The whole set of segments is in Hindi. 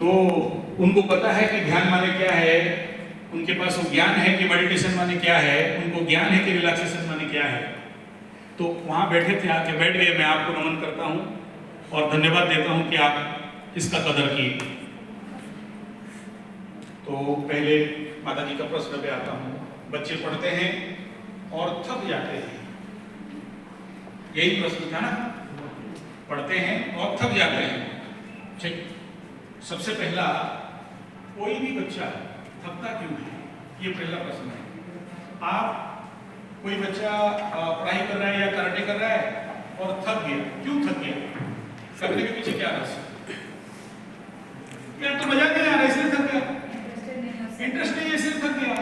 तो उनको पता है कि ध्यान माने क्या है, उनके पास वो ज्ञान है कि मेडिटेशन माने क्या है, उनको ज्ञान है कि रिलैक्सेशन माने क्या है। तो वहाँ बैठे थे, आके बैठ गए। मैं आपको नमन करता हूँ और धन्यवाद देता हूँ कि आप इसका कदर किए। तो पहले माता जी का प्रश्न पे आता हूँ। बच्चे पढ़ते हैं और थक जाते हैं, यही प्रश्न था ना? पढ़ते हैं और थक जाते हैं, ठीक। सबसे पहला, कोई भी बच्चा थकता क्यों है, ये पहला प्रश्न है। आप कोई बच्चा पढ़ाई कर रहा है या कराटे कर रहा है और थक गया, क्यों थक गया? करने के पीछे क्या रहस्य? यार तो मजा नहीं आ रहा इसलिए थक गया, इंटरेस्ट नहीं है इसलिए थक गया।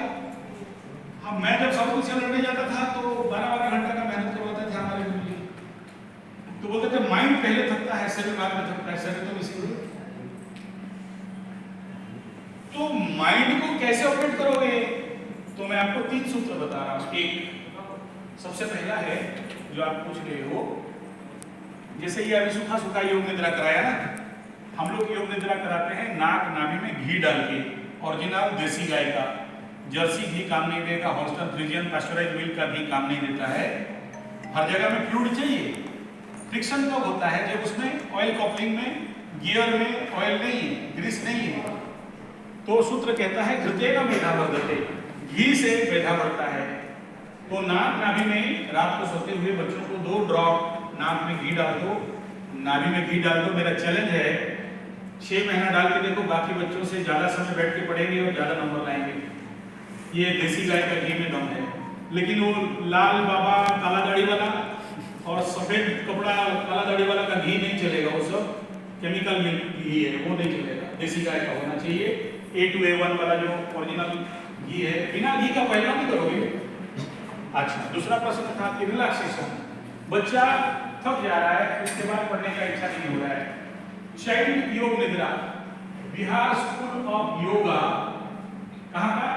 हम मैं जब साउथ से लड़ने जाता था तो 12-12 घंटा का मेहनत करवाते थे हमारे गुरु जी। तो बोलते थे माइंड पहले थकता है, शरीर बाद में थकता है। शरीर तो इसी तो माइंड को कैसे ऑपरेट करोगे? तो मैं आपको 3 सूत्र बता रहा हूं। एक सबसे पहला है जो आप पूछ रहे हो, जैसे ये अभी सूखा सूखा योग निद्रा कराया ना, हम लोग योग निद्रा कराते हैं नाक नाभि में घी डाल के, ओरिजिनल देसी गाय का। जर्सी घी काम नहीं देगा, हॉस्टन फ्रीजियन पास्चराइज्ड मिल्क का घी काम नहीं देता है। हर जगह में फ्लूइड चाहिए। फ्रिक्शन कब होता है? जब उसमें ऑयल कपलिंग में, गियर में ऑयल नहीं है, ग्रीस नहीं है। तो सूत्र कहता है घृतेन मेधा वर्धते, घी से मेधा बढ़ता है। तो नाक नाभि में रात को सोते हुए बच्चों को 2 ड्रॉप नाक में घी डाल दो, नाभि में घी डाल दो। मेरा चैलेंज है 6 महीना डाल के देखो, बाकी बच्चों से ज्यादा समय बैठ के पढ़ेंगे और ज्यादा नंबर लाएंगे। ये देसी गाय का घी में दम है। लेकिन वो लाल बाबा काला दाढ़ी वाला और सफेद कपड़ा काला दाढ़ी वाला का घी नहीं चलेगा, वो सब केमिकल मिल्क घी है, वो नहीं चलेगा। देसी गाय का होना चाहिए। A2 A1 वाला जो ओरिजिनल घी है, बिना घी का पहला नहीं करोगे। अच्छा, दूसरा प्रश्न था कि रिलैक्सेशन। बच्चा थक जा रहा है, उसके बाद पढ़ने का इच्छा नहीं हो रहा है। चाइल्ड योग निद्रा, बिहार स्कूल ऑफ योगा, कहाँ का?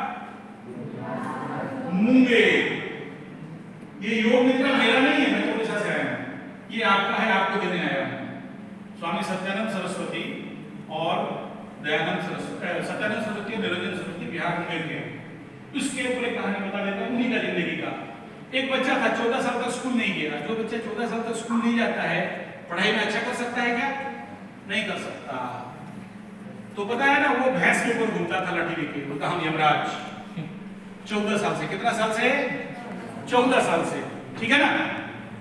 मुंगेर। ये योग निद्रा मेरा नहीं है, मैं उड़ीसा से आया हूँ, ये आपका है, आपको देने आया हूँ। स्वामी सत्यानंद सरस्वती और दयानंद सरस्वती, सत्यानंद सरस्वती और निरंजन सरस्वती बिहार मुंगेर के। उसके ऊपर एक कहानी बता देता हूँ, उन्हीं का जिंदगी का। एक बच्चा था 14 साल तक स्कूल नहीं गया। जो बच्चा 14 साल तक स्कूल नहीं जाता है, पढ़ाई में अच्छा कर सकता है क्या? नहीं कर सकता। तो पता है ना, वो भैंस के ऊपर घूमता था लाठी लेके, बोलता हम यमराज। 14 साल से, कितना साल से? 14 साल से, ठीक है ना।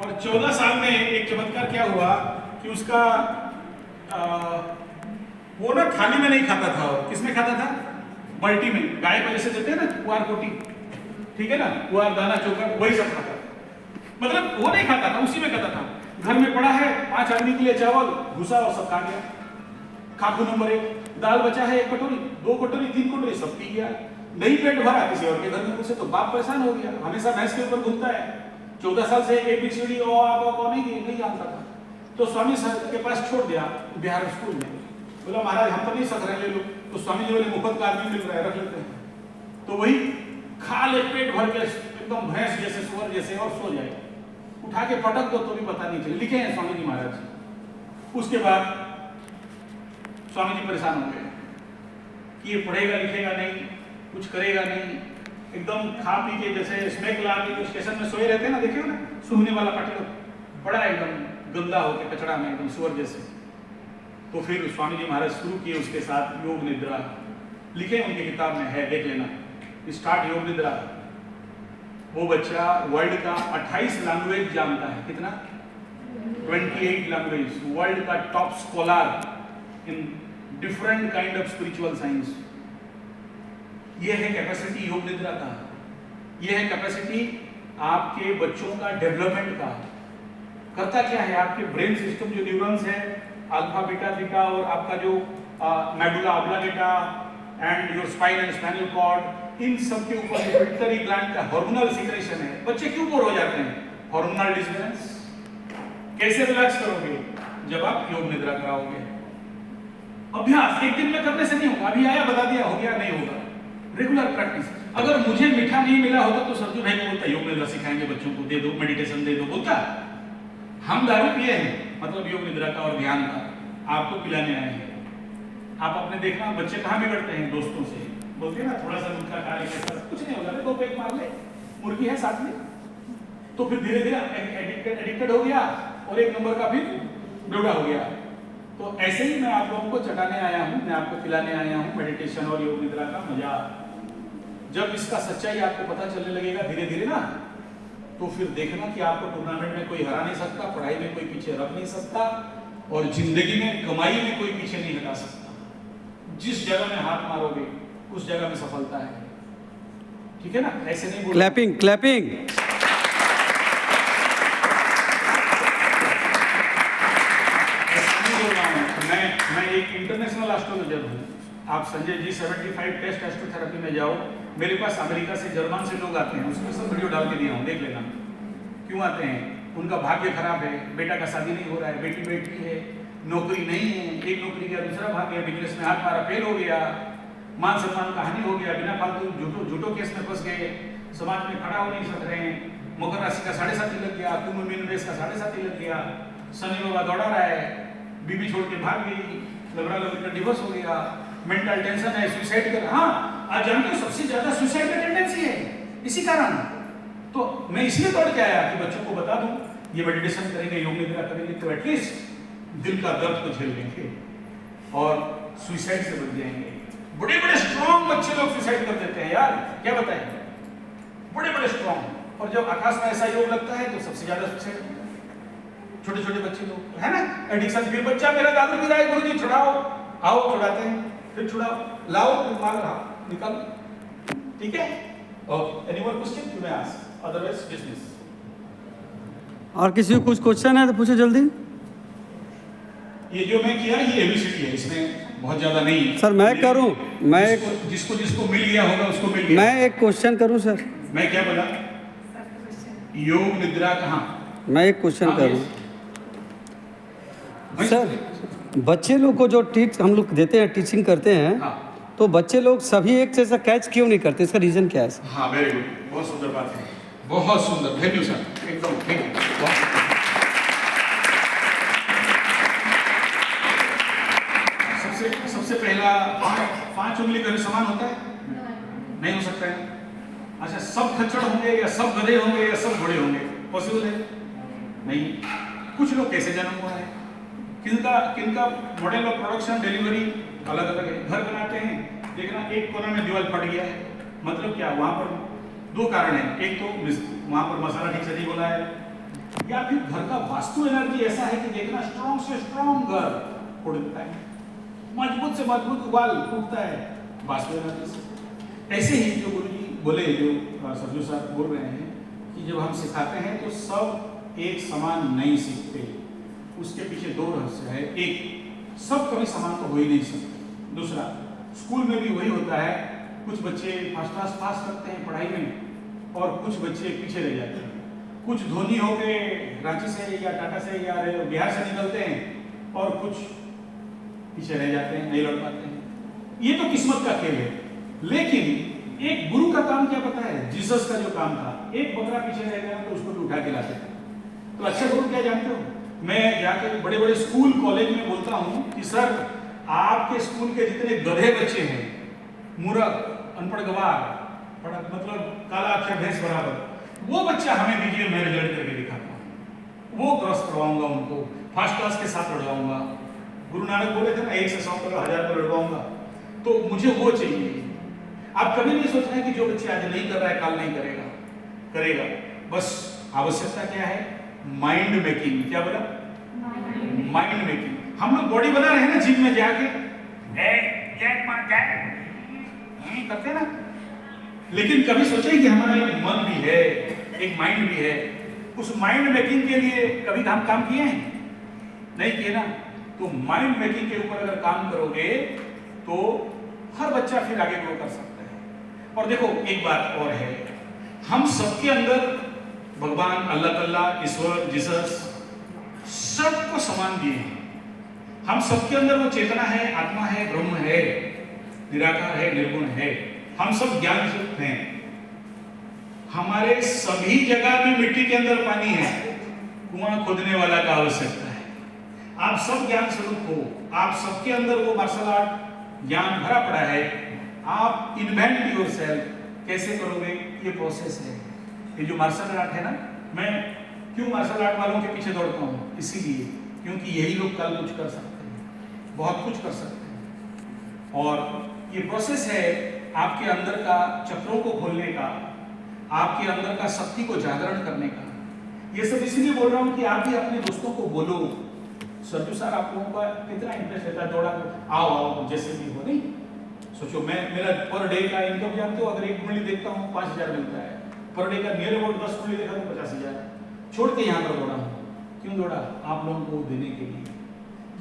और 14 साल में एक चमत्कार क्या हुआ कि उसका वो ना थाली में नहीं खाता था। किसमें खाता था? बाल्टी में। गाय को जैसे देते हैं ना पुआर कोटी, ठीक है ना, पुआर दाना चोकर, वही सब खाता था। मतलब वो नहीं खाता था, उसी में खाता था। घर में पड़ा है 5 आदमी के लिए चावल, भूसा और सब खा गया। खाकू नंबर 1। दाल बचा है 1 कटोरी, 2 कटोरी, 3 कटोरी, सब पी गया। नहीं पेट भरा किसी और के घर में उसे, तो बाप परेशान हो गया। हमेशा भैंस के ऊपर घूमता है। 14 साल से ABCD नहीं जानता था। तो स्वामी सर के पास छोड़ दिया बिहार स्कूल में। बोला महाराज हम तो नहीं सक रहे, ले लो। तो स्वामी जी बोले मुफ्त का आदमी मिल रहा है, रख लेते हैं। तो वही खा ले पेट भर के, एकदम भैंस जैसे, सुअर जैसे, और सो जाए। उठा के पटक दो तो भी पता नहीं चले। लिखे हैं स्वामी जी महाराज। उसके बाद स्वामी जी परेशान हो गए कि ये पढ़ेगा लिखेगा नहीं, कुछ करेगा नहीं। एकदम खा पी के जैसे स्मैक ला के स्टेशन में सोए रहते हैं ना, देखिए ना, सूंघने वाला पार्टी बड़ा एकदम गंदा होके कचड़ा में, एकदम सुअर जैसे। तो फिर स्वामी जी महाराज शुरू किए उसके साथ योग निद्रा। लिखे उनकी किताब में है, देख लेना, स्टार्ट योग निद्रा। वो बच्चा वर्ल्ड का 28 लैंग्वेज जानता है। कितना? 28 लैंग्वेज। वर्ल्ड का top scholar in different kind of spiritual science. ये है कैपेसिटी योग निद्रा का। ये है कैपेसिटी आपके बच्चों का डेवलपमेंट का। करता क्या है, आपके ब्रेन सिस्टम जो न्यूरॉन्स है, अल्फा बीटा थीटा, और आपका जो medulla oblongata and your spine and spinal cord, इन सब के ऊपर पिट्यूटरी ग्लैंड का हार्मोनल सीक्रेशन है। बच्चे क्यों बोर हो जाते हैं? Hormonal disbalance. कैसे रिलैक्स करोगे? जब आप योग निद्रा कराओगे। अभ्यास एक दिन में करने से नहीं होगा। अभी आया बता दिया, हो गया, नहीं होगा। Regular practice. अगर मुझे मीठा नहीं मिला होता तो सरजू भाई को बोलता योग निद्रा सिखाएंगे बच्चों को, दे दो, मेडिटेशन दे दो, बोलता। हम दारू पिए हैं, मतलब योग निद्रा का और ध्यान का, आपको पिलाने आए हैं। आप अपने देखना बच्चे कहाँ बिगड़ते हैं, दोस्तों से बोलते हैं ना थोड़ा सा मुर्गा खा ले, कुछ नहीं होगा, 2 पेग मार ले, मुर्गी है साथ में, तो फिर धीरे धीरे एडिक्टेड हो गया और 1 नंबर का फिर बेवड़ा हो गया। तो ऐसे ही मैं आप लोगों को चटाने आया हूँ, मैं आपको खिलाने आया हूँ मेडिटेशन और योग निद्रा का मजा। जब इसका सच्चाई आपको पता चलने लगेगा धीरे धीरे ना, तो फिर देखना कि आपको टूर्नामेंट में कोई हरा नहीं सकता, पढ़ाई में कोई पीछे रख नहीं सकता, और जिंदगी में कमाई में कोई पीछे नहीं हटा सकता। जिस जगह में हाथ मारोगे उस जगह में सफलता है, ठीक है ना? ऐसे नहीं बोल क्लैपिंग क्लैपिंग। मैं एक इंटरनेशनल एस्ट्रोलॉजर हूँ। आप संजय जी 75 टेस्ट एस्ट्रोथेरेपी में जाओ, मेरे पास अमेरिका से जर्मन से लोग आते हैं, उसमें सब वीडियो डाल के दिया हूँ, देख लेना। क्यों आते हैं? उनका भाग्य खराब है, बेटा का शादी नहीं हो रहा है, बेटी बेटी है, नौकरी नहीं है, एक नौकरी का दूसरा भाग्य, बिजनेस में हाथ मारा फेल हो गया, मान सम्मान का हानि हो गया, बिना फालतू झूठो केस में फंस गए, समाज में खड़ा हो नहीं सक रहे हैं, मकर राशि का 7.5 लग गया, कुंभ मीन रेस का 7.5 लग गया, शनि बाबा दौड़ा रहा है, बीबी छोड़ के भाग गई, लबड़ा लबड़ी का डिवोर्स हो गया, मेंटल टेंशन है, सुसाइड कर। हाँ, आज जानते हो सबसे ज्यादा सुसाइड का टेंडेंसी है इसी कारण। तो मैं इसलिए दौड़ के आया कि बच्चों को बता दूं, ये मेडिटेशन करेंगे, योग निद्रा करेंगे तो एटलीस्ट दिल का दर्द को झेल लेंगे और सुसाइड से बच जाएंगे। बड़े बड़े स्ट्रॉन्ग बच्चे लोग सुसाइड कर देते हैं यार, क्या बताएं, बड़े बड़े स्ट्रॉन्ग। और जब आकाश में ऐसा योग लगता है तो सबसे ज्यादा सुसाइड छोटे छोटे बच्चे लोग, है ना? एडिक्शन। फिर बच्चा मेरा दारू पी रहा है, गुरुजी छुड़ाओ, आओ छुड़ाते हैं, फिर छुड़ाओ, लाओ, फिर मार रहा, निकालो, ठीक है? और any more question you may ask, otherwise dismiss. और किसी को कुछ क्वेश्चन है तो पूछो जल्दी। ये जो मैं किया ये एबीसीडी है, इसमें बहुत ज्यादा नहीं। सर मैं करूं, मैं जिसको जिसको मिल गया होगा उसको मिल गया। मैं एक क्वेश्चन करूं सर? मैं क्या बोला? योग निद्रा कहाँ? मैं एक क्वेश्चन करूं सर, बच्चे लोग को जो हम लोग देते हैं, टीचिंग करते हैं, हाँ। तो बच्चे लोग सभी एक जैसा कैच क्यों नहीं करते? इसका रीजन क्या है? हाँ, वेरी गुड, बहुत सुंदर बात है, बहुत सुंदर, थैंक यू सर, एकदम थैंक यू। सबसे पहला 5 उंगली कभी समान होता है? नहीं हो सकता है। अच्छा, सब खच्चर होंगे या सब गधे होंगे या सब घोड़े होंगे? पॉसिबल है? नहीं। कुछ लोग कैसे जन्म हुआ है, किनका मॉडल ऑफ प्रोडक्शन डिलीवरी अलग अलग है। घर बनाते हैं, देखना एक कोना में दीवार फट गया है, मतलब क्या? वहां पर 2 कारण है, एक तो वहां पर मसाला ठीक से नहीं बोला है, या फिर घर का वास्तु एनर्जी ऐसा है कि देखना स्ट्रॉन्ग से स्ट्रॉन्ग घर फोड़ देता है, मजबूत से मजबूत वाल टूटता है वास्तु एनर्जी से। ऐसे ही जो गुरुजी बोले, जो सरजू साहब बोल रहे हैं कि जब हम सिखाते हैं तो सब एक समान नहीं सीखते, उसके पीछे 2 रहस्य है। एक, सब कभी समान तो हो ही नहीं सकते। दूसरा, स्कूल में भी वही होता है, कुछ बच्चे फर्स्ट क्लास पास करते हैं पढ़ाई में और कुछ बच्चे पीछे रह जाते हैं। कुछ धोनी हो गए रांची से या टाटा से या बिहार से निकलते हैं और कुछ पीछे रह जाते हैं, नहीं लौट पाते हैं। ये तो किस्मत का खेल है। लेकिन एक गुरु का काम क्या पता है? जीसस का जो काम था, एक बकरा पीछे रह गया तो उसको भी उठा के लाते थे। तो अच्छा गुरु क्या जानते हो? मैं जाकर बड़े बड़े स्कूल कॉलेज में बोलता हूँ कि सर आपके स्कूल के जितने गधे बच्चे हैं, मूर्ख, अनपढ़, गवार, मतलब काला अक्षर भैंस बराबर, वो बच्चा हमें दीजिए, मैं रिजल्ट करके दिखाता हूँ, वो क्रॉस करवाऊंगा, उनको फर्स्ट क्लास के साथ लड़वाऊंगा। गुरु नानक बोले थे ना, 1 से 100 पर 1000 पर लड़वाऊंगा, तो मुझे वो चाहिए। आप कभी नहीं सोचना है कि जो बच्चे आज नहीं कर रहा है कल नहीं करेगा, करेगा। बस आवश्यकता क्या है? Mind making. क्या बोला? Mind making. हम लोग बॉडी बना रहे हैं ना जिम में जाके, करते ना, लेकिन कभी सोचे कि हमारा एक मन भी है, एक माइंड भी है। उस माइंड मेकिंग के लिए कभी हम काम किए हैं? नहीं किए ना। तो माइंड मेकिंग के ऊपर अगर काम करोगे तो हर बच्चा फिर आगे ग्रो कर सकता है। और देखो एक बात और है, हम सबके अंदर भगवान, अल्लाह तल्ला, ईश्वर, जीसस सबको समान दिए हैं। हम सबके अंदर वो चेतना है, आत्मा है, ब्रह्म है, निराकार है, निर्गुण है। हम सब ज्ञान स्वरूप हैं। हमारे सभी जगह में मिट्टी के अंदर पानी है, कुआं खोदने वाला का आवश्यकता है। आप सब ज्ञान स्वरूप हो, आप सबके अंदर वो मार्शल आर्ट ज्ञान भरा पड़ा है, आप इन्वेंट योरसेल्फ कैसे करोगे, ये प्रोसेस है। ये जो मार्शल आर्ट है ना, मैं क्यों मार्शल आर्ट वालों के पीछे दौड़ता हूँ, इसीलिए क्योंकि यही लोग कल कुछ कर सकते हैं, बहुत कुछ कर सकते हैं। और ये प्रोसेस है आपके अंदर का चक्रों को खोलने का, आपके अंदर का शक्ति को जागरण करने का। ये सब इसलिए बोल रहा हूँ कि आप भी अपने दोस्तों को बोलो, सरजू सर आप लोगों का कितना इंटरेस्ट रहता है दौड़ा, आओ आओ जैसे भी हो। नहीं सोचो, मैं मेरा पर डे का इनकम जानते हो, अगर 1 कुंडली देखता हूँ 5000 मिलता है पर डे का, नियर अबाउट 10 कुंडली देखा तो 50,000 छोड़ के यहाँ पर दौड़ा हूँ। क्यों दौड़ा? आप लोगों को देने के लिए।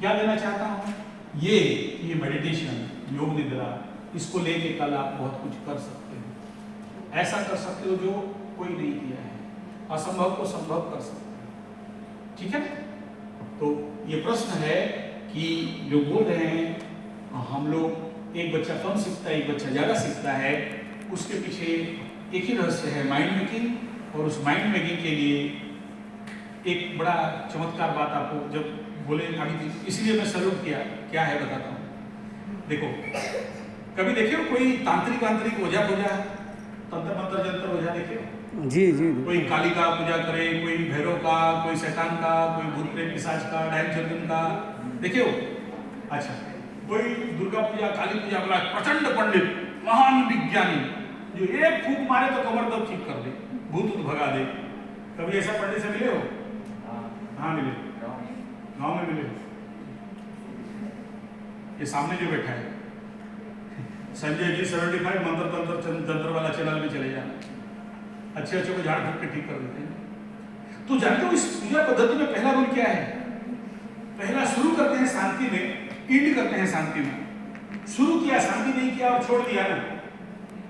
क्या देना चाहता हूँ? ये मेडिटेशन, योग निद्रा, इसको लेके कल आप बहुत कुछ कर सकते हो। ऐसा कर सकते हो जो कोई नहीं किया है, असंभव को संभव कर सकते हो। ठीक है? तो ये प्रश्न है कि जो बोल रहे हैं हम लोग, एक बच्चा कम सीखता है, एक बच्चा ज्यादा सीखता है, उसके पीछे एक ही रहस्य है, माइंड मेकिंग। और उस माइंड मेकिंग के लिए एक बड़ा चमत्कार बात आपको जब बोले अभी थी, इसलिए मैं सैल्यूट किया। क्या है बताता हूँ। देखो, कभी देखे हो कोई तांत्रिक वांत्रिक ओझा पूजा, तंत्र मंत्र जंत्र ओझा देखे हो? जी जी। कोई काली का पूजा करे, कोई भैरव का, कोई शैतान का, कोई भूत प्रेत पिशाच का, डायन चंदन का, देखे हो? अच्छा, कोई दुर्गा पूजा, काली पूजा वाला प्रचंड पंडित, महान विज्ञानी, जो एक फूंक मारे तो कमर दर्द ठीक कर दे, भूत भगा दे। कभी ऐसा पंडित से मिले हो? हाँ मिले, गांव में मिले। ये सामने जो बैठा है संजय जी 75 मंत्र तंत्र जंत्र वाला चैनल में चले जाना, अच्छे अच्छे को झाड़ फूक के ठीक कर देते हैं। तो जानते हो इस पूजा पद्धति में पहला रूल क्या है? पहला शुरू करते हैं शांति में, एंड करते हैं शांति में। शुरू किया, शांति नहीं किया और छोड़ दिया ना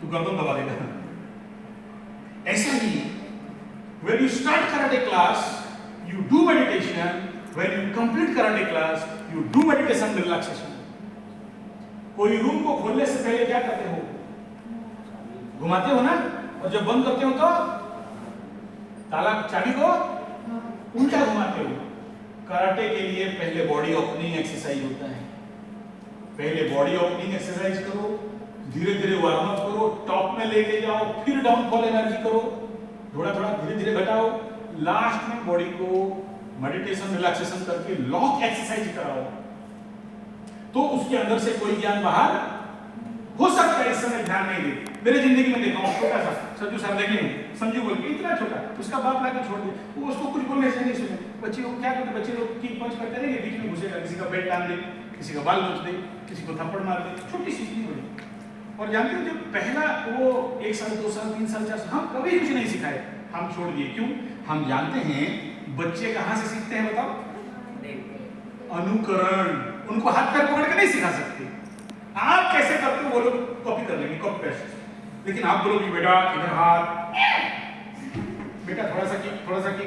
तो गर्दन दबा देगा। ऐसा ही when you start karate class you do meditation, when you complete karate class you do meditation relaxation। कोई रूम को खोलने से पहले क्या करते हो? घुमाते हो ना, और जब बंद करते हो तो ताला चाबी को उल्टा घुमाते हो। कराटे के लिए पहले बॉडी ओपनिंग एक्सरसाइज होता है। पहले बॉडी ओपनिंग एक्सरसाइज करो, धीरे धीरे वार्म अप करो, टॉप में लेके जाओ, फिर डाउनफॉल एनर्जी करो, थोड़ा थोड़ा धीरे धीरे घटाओ, लास्ट में बॉडी को मेडिटेशन रिलैक्सेशन करके लॉक एक्सरसाइज कराओ। तो उसके अंदर से कोई ज्ञान बाहर हो सकता है। इस समय ध्यान नहीं दे। मेरे जिंदगी में देखा हूं, छोटा सा सज्जू साहब देख लेंगे, संजू बोल के इतना छोटा, उसका बाप लाके छोड़ दे, वो उसको कुछ बोलने से नहीं सुने। बच्चे लोग क्या करते, बच्चे लोग की पंच करते रहेंगे, बीच में घुसेगा, किसी का बेड टांग दे, किसी का बाल नोच दे, किसी को थप्पड़ मार दे, छोटी सी चीज बड़ी। और जानते हो जब पहला वो 1 साल 2 साल 3 साल 4 साल हम कभी कुछ नहीं सिखाए, हम छोड़ दिए। क्यों? हम जानते हैं बच्चे कहां से सीखते हैं बताओ? अनुकरण। उनको हाथ पैर पकड़ के नहीं सिखा सकते। आप कैसे करते हो वो लोग कॉपी कर लेंगे, कॉपी पेस्ट। लेकिन आप बोलोगे बेटा इधर हाथ, बेटा थोड़ा सा की, थोड़ा सा की,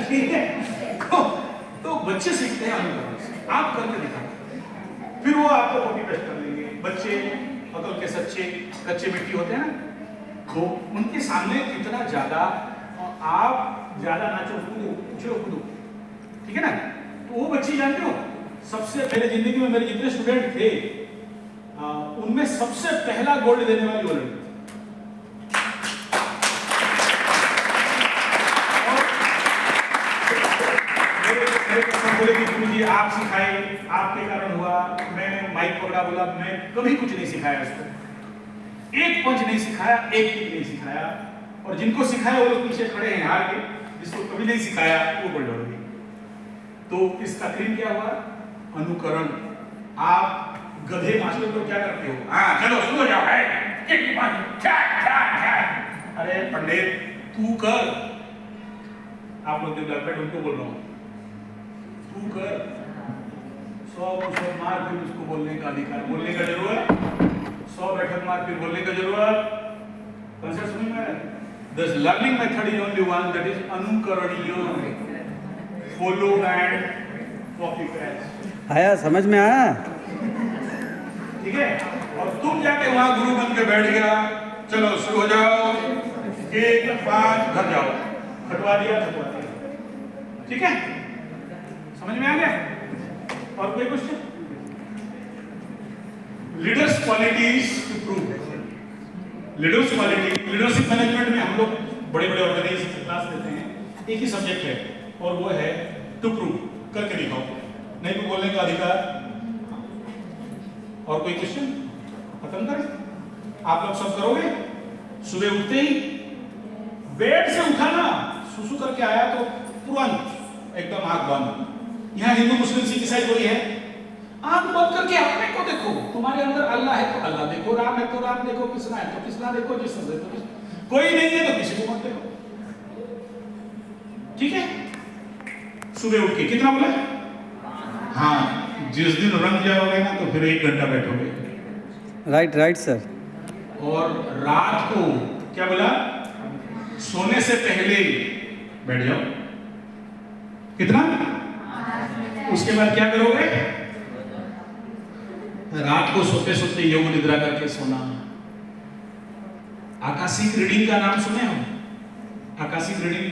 ठीक है? तो बच्चे सीखते हैं अनुकरण से। आप करके दिखाओ, फिर वो आपको कॉपी पेस्ट कर लेंगे। बच्चे अकल के सच्चे कच्चे मिट्टी होते हैं ना, तो उनके सामने कितना ज्यादा आप ज्यादा नाचो कूदो, उछलो कूदो, ठीक है ना? तो वो बच्चे जानते हो, सबसे पहले जिंदगी में मेरे जितने स्टूडेंट थे उनमें सबसे पहला गोल्ड देने वाली वो लड़की। बोले कि गुरुजी आप सिखाए, आपके कारण हुआ, मैं माइक पकड़ा, बोला मैं कभी कुछ नहीं सिखाया उसको, एक पंच नहीं सिखाया, एक किक नहीं सिखाया। और जिनको सिखाया वो लोग पीछे खड़े हैं हार के, जिसको कभी नहीं सिखाया वो बड़े हो गए। तो इसका क्रीम क्या हुआ? अनुकरण। आप गधे मास्टर को क्या करते हो? हाँ चलो सुनो जाओ, अरे पंडित तू कर। आप लोग जो ब्लैक उनको बोल रहा हूँ, तू कर। 100 मार फिर उसको बोलने का अधिकार, बोलने का जरूरत, 100 बैठक मार फिर बोलने का जरूरत। कंसेप्ट समझ में? This learning method is only one, that is अनुकरणीय, follow and copy paste। आया समझ में आया? ठीक है? और तुम जाके वहां गुरु बन के बैठ गया, चलो शुरू हो जाओ, 1 5 घर जाओ, खटवा दिया, खटवा दिया। ठीक है? समझ में आ गया? और कोई question? Leaders qualities to prove. Leaders quality, leadership management में हम लोग बड़े बड़े ऑर्गेनाइजेशन की क्लास लेते हैं, एक ही सब्जेक्ट है और वो है टू प्रूव, करके दिखाओ, नहीं तो बोलने का अधिकार। और कोई क्वेश्चन? खत्म करें? आप लोग सब करोगे? सुबह उठते ही बेड से उठा ना, सुसु करके आया तो तुरंत एकदम आंख बंद। यहाँ हिंदू मुस्लिम सिख ईसाई कोई है? आंख बंद करके अपने को देखो। तुम्हारे अंदर अल्लाह है तो अल्लाह देखो, राम है तो राम देखो, कृष्णा है तो कृष्णा देखो, जिसने देखो कृष्ण। कोई नहीं है तो किसी को मत देखो। ठीक है? सुबह उठ के कितना बोला? हाँ, जिस दिन रंग जाओगे ना तो फिर 1 घंटा बैठोगे। Right right sir. और रात को क्या बोला? सोने से पहले बैठ जाओ। कितना? उसके बाद क्या करोगे? रात को सोते सोते योग निद्रा करके सोना। आकाशिक रीडिंग का नाम सुने हो? आकाशिक रीडिंग,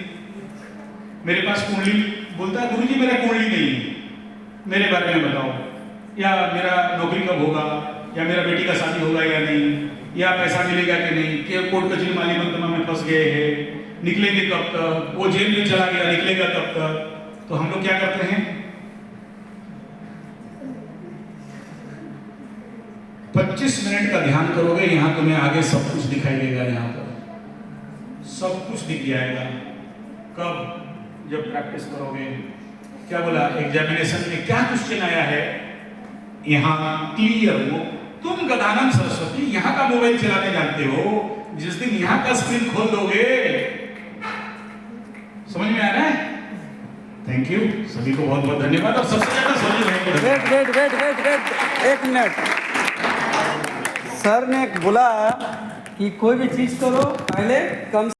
मेरे पास कुंडली बोलता है गुरुजी मेरा कुंडली नहीं है, मेरे बारे में बताओ, या मेरा नौकरी कब होगा, या मेरा बेटी का शादी होगा या नहीं, या पैसा मिलेगा कि नहीं, कि कोर्ट कचहरी माली मुकदमा में फंस गए हैं, निकलेंगे कब तक, वो जेल में चला गया निकलेगा कब तक। तो हम लोग क्या करते हैं? 25 मिनट का ध्यान करोगे, यहां तुम्हें आगे सब कुछ दिखाई देगा। यहां पर सब कुछ दिख जाएगा। कब? जब प्रैक्टिस करोगे। क्या बोला? एग्जामिनेशन में क्या क्वेश्चन आया है यहां क्लियर हो। तुम गदानंद सरस्वती यहां का मोबाइल चलाने जानते हो, जिस दिन यहां का स्क्रीन खोल दोगे, समझ में आ रहा है? थैंक यू, सभी को बहुत बहुत धन्यवाद। और सबसे ज्यादा सभी वेट 1 मिनट। सर ने बोला कि कोई भी चीज़ करो पहले कम